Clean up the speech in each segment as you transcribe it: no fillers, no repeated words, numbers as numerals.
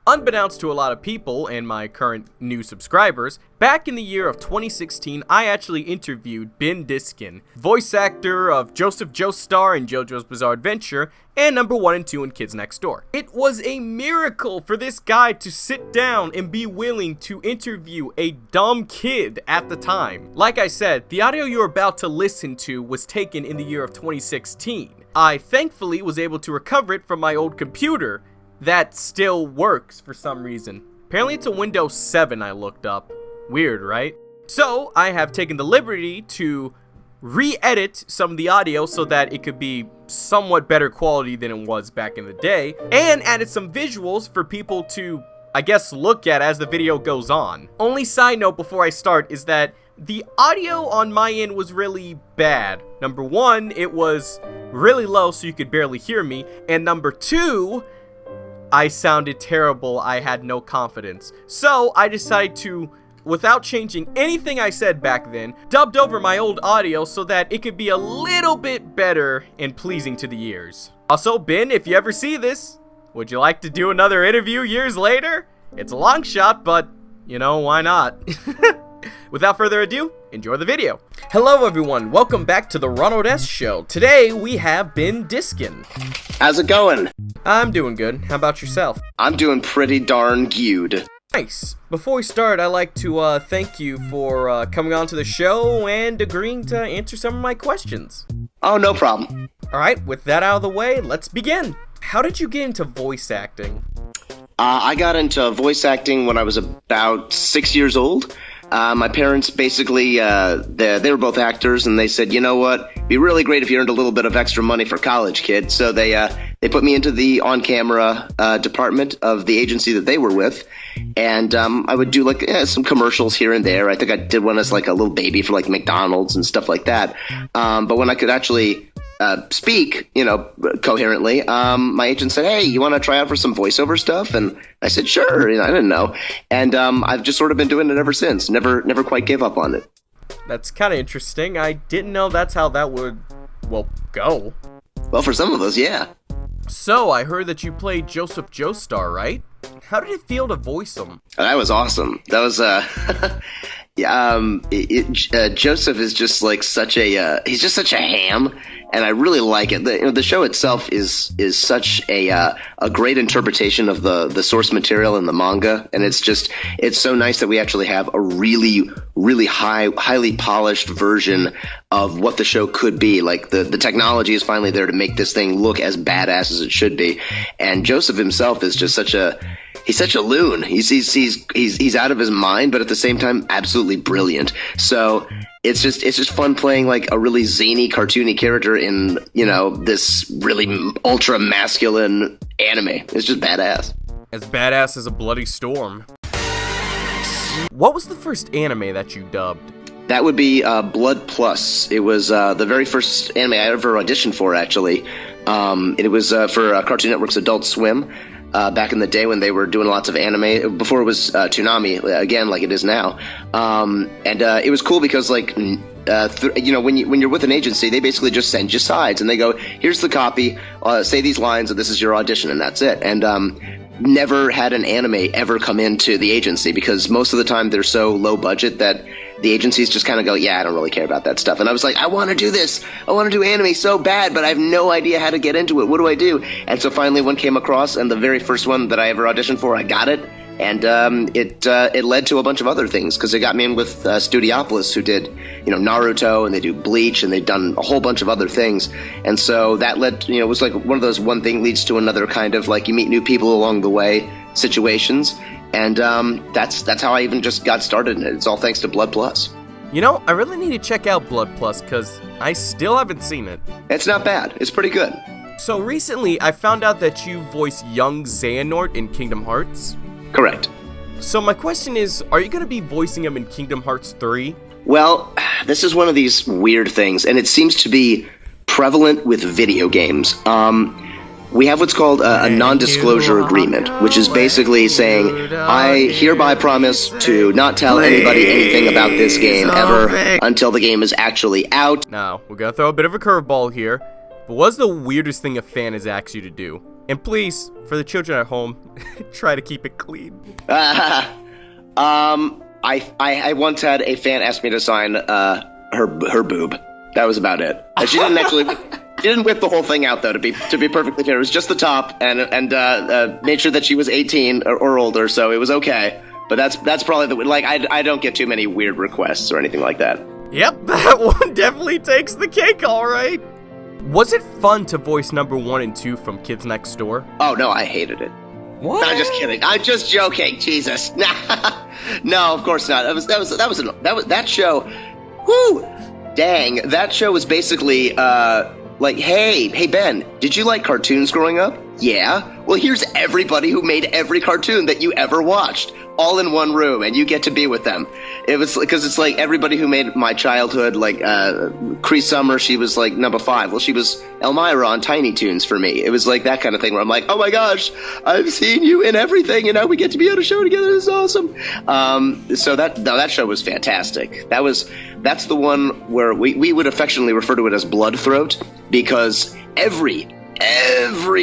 Unbeknownst to a lot of people and my current new subscribers, back in the year of 2016, I actually interviewed Ben Diskin, voice actor of Joseph Joestar in JoJo's Bizarre Adventure, and number 1 and 2 in Kids Next Door. It was a miracle for this guy to sit down and be willing to interview a dumb kid at the time. Like I said, the audio you're about to listen to was taken in the year of 2016. I thankfully was able to recover it from my old computer that still works for some reason. Apparently it's a Windows 7 I looked up. Weird, right? So I have taken the liberty to re-edit some of the audio so that it could be somewhat better quality than it was back in the day, and added some visuals for people to, I guess, look at as the video goes on. Only side note before I start is that the audio on my end was really bad. Number 1, it was really low so you could barely hear me, and number 2, I sounded terrible. I had no confidence. So I decided to, without changing anything I said back then, dubbed over my old audio so that it could be a little bit better and pleasing to the ears. Also, Ben, if you ever see this, would you like to do another interview years later? It's a long shot, but, you know, why not? Without further ado, enjoy the video. Hello everyone, welcome back to the Ronald S. Show. Today we have Ben Diskin. How's it going? I'm doing good. How about yourself? I'm doing pretty darn good. Nice. Before we start, I'd like to thank you for coming on to the show and agreeing to answer some of my questions. Oh, no problem. Alright, with that out of the way, let's begin. How did you get into voice acting? I got into voice acting when I was about 6 years old. My parents basically, they were both actors, and they said, you know what, it'd be really great if you earned a little bit of extra money for college, kid. So they put me into the on-camera department of the agency that they were with, and I would do like some commercials here and there. I think I did one as like a little baby for like McDonald's and stuff like that. But when I could actually speak, you know, coherently, my agent said, hey, you want to try out for some voiceover stuff? And I said, sure. You know, I didn't know. And I've just sort of been doing it ever since. Never quite gave up on it. That's kind of interesting. I didn't know that's how that would, well, go. Well, for some of us, yeah. So, I heard that you played Joseph Joestar, right? How did it feel to voice him? That was awesome. That was, yeah, Joseph is just like such a, he's just such a ham. And I really like it. The show itself is such a great interpretation of the source material in the manga, and it's so nice that we actually have a really highly polished version of what the show could be. Like the technology is finally there to make this thing look as badass as it should be. And Joseph himself is just such a loon. He's out of his mind, but at the same time absolutely brilliant. So it's just fun playing like a really zany, cartoony character in, you know, this really ultra masculine anime. It's just badass. As badass as a bloody storm. What was the first anime that you dubbed? That would be Blood Plus. It was the very first anime I ever auditioned for, actually. It was for Cartoon Network's Adult Swim. Back in the day when they were doing lots of anime, before it was Toonami, again, like it is now. And it was cool because, like, you know, when you're with an agency, they basically just send you sides, and they go, here's the copy, say these lines, and this is your audition, and that's it. And never had an anime ever come into the agency, because most of the time they're so low budget that the agencies just kind of go, yeah, I don't really care about that stuff. And I was like, I want to do this. I want to do anime so bad, but I have no idea how to get into it. What do I do? And so finally one came across, and the very first one that I ever auditioned for, I got it. And it led to a bunch of other things, because it got me in with Studiopolis, who did, you know, Naruto, and they do Bleach, and they've done a whole bunch of other things. And so that led, you know, it was like one of those one thing leads to another kind of like you meet new people along the way situations. And that's how I even just got started in it. It's all thanks to Blood Plus. You know, I really need to check out Blood Plus, because I still haven't seen it. It's not bad. It's pretty good. So recently, I found out that you voice young Xehanort in Kingdom Hearts. Correct. So my question is, are you going to be voicing him in Kingdom Hearts 3? Well, this is one of these weird things, and it seems to be prevalent with video games. We have what's called a non-disclosure agreement, which is basically saying, I hereby promise to not tell anybody anything about this game ever until the game is actually out. Now, we're going to throw a bit of a curveball here, but what's the weirdest thing a fan has asked you to do? And please, for the children at home, try to keep it clean. I once had a fan ask me to sign her boob. That was about it. And she didn't actually. She didn't whip the whole thing out, though. To be perfectly clear, it was just the top, and made sure that she was 18 or older, so it was okay. But that's probably I don't get too many weird requests or anything like that. Yep, that one definitely takes the cake, all right. Was it fun to voice number 1 and 2 from Kids Next Door? Oh no, I hated it. What? No, I'm just kidding. I'm just joking. Jesus. No, of course not. That show. Whoo! Dang, that show was basically hey Ben, did you like cartoons growing up? Yeah. Well, here's everybody who made every cartoon that you ever watched, all in one room, and you get to be with them. It was because it's like everybody who made my childhood, like Cree Summer, she was like number 5. Well, she was Elmira on Tiny Toons for me. It was like that kind of thing where I'm like, oh my gosh, I've seen you in everything, and now we get to be on a show together. This is awesome. So that show was fantastic. That's the one where we would affectionately refer to it as Blood Throat, because every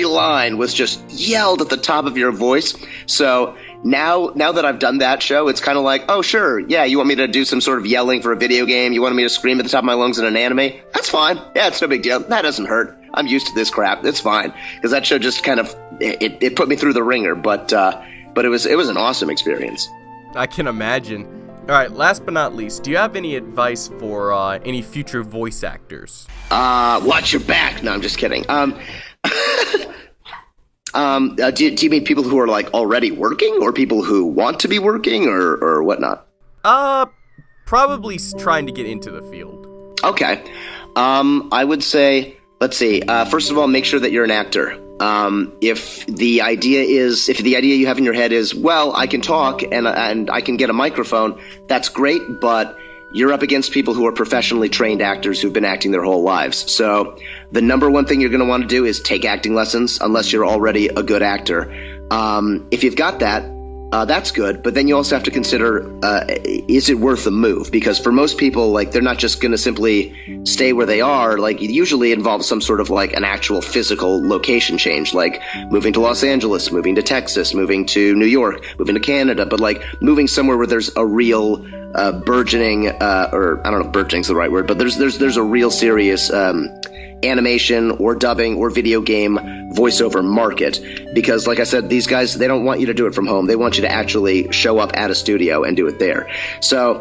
line was just yelled at the top of your voice. So now that I've done that show, it's kind of like, oh, sure, yeah, you want me to do some sort of yelling for a video game? You want me to scream at the top of my lungs in an anime? That's fine. Yeah, it's no big deal. That doesn't hurt. I'm used to this crap. It's fine. Because that show just kind of, it put me through the ringer. But it was an awesome experience. I can imagine. All right, last but not least, do you have any advice for any future voice actors? Watch your back. No, I'm just kidding. Do you mean people who are like already working, or people who want to be working, or whatnot? Probably trying to get into the field. Okay. I would say, let's see. First of all, make sure that you're an actor. If the idea you have in your head is, well, I can talk and I can get a microphone, that's great, but you're up against people who are professionally trained actors who've been acting their whole lives. So the number one thing you're going to want to do is take acting lessons, unless you're already a good actor. If you've got that, that's good, but then you also have to consider, is it worth the move? Because for most people, like, they're not just going to simply stay where they are. Like, it usually involves some sort of like an actual physical location change, like moving to Los Angeles, moving to Texas, moving to New York, moving to Canada, but like moving somewhere where there's a real burgeoning, or I don't know if burgeoning's the right word, but there's a real serious animation or dubbing or video game voiceover market. Because like I said, these guys, they don't want you to do it from home. They want you to actually show up at a studio and do it there. So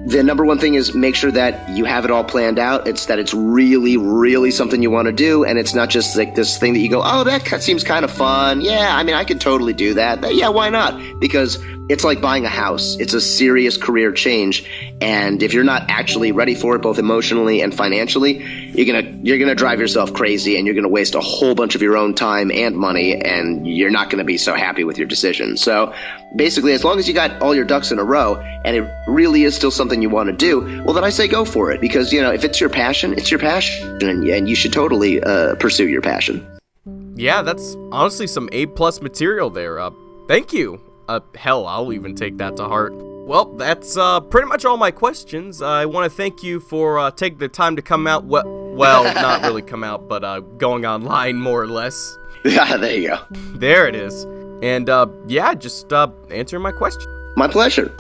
the number one thing is make sure that you have it all planned out. It's that it's really, really something you want to do, and it's not just like this thing that you go, oh, that seems kind of fun. Yeah, I mean, I could totally do that. Yeah, why not? Because it's like buying a house. It's a serious career change, and if you're not actually ready for it, both emotionally and financially, you're gonna drive yourself crazy, and you're gonna waste a whole bunch of your own time and money, and you're not gonna be so happy with your decision. So basically, as long as you got all your ducks in a row, and it really is still something you want to do, well, then I say go for it. Because, you know, if it's your passion, it's your passion, and you should totally pursue your passion. Yeah, that's honestly some A+ material there. Thank you. Hell, I'll even take that to heart. Well, that's pretty much all my questions. I want to thank you for taking the time to come out. Well, not really come out, but going online more or less. Yeah, there you go. There it is. And yeah, just answering my question. My pleasure.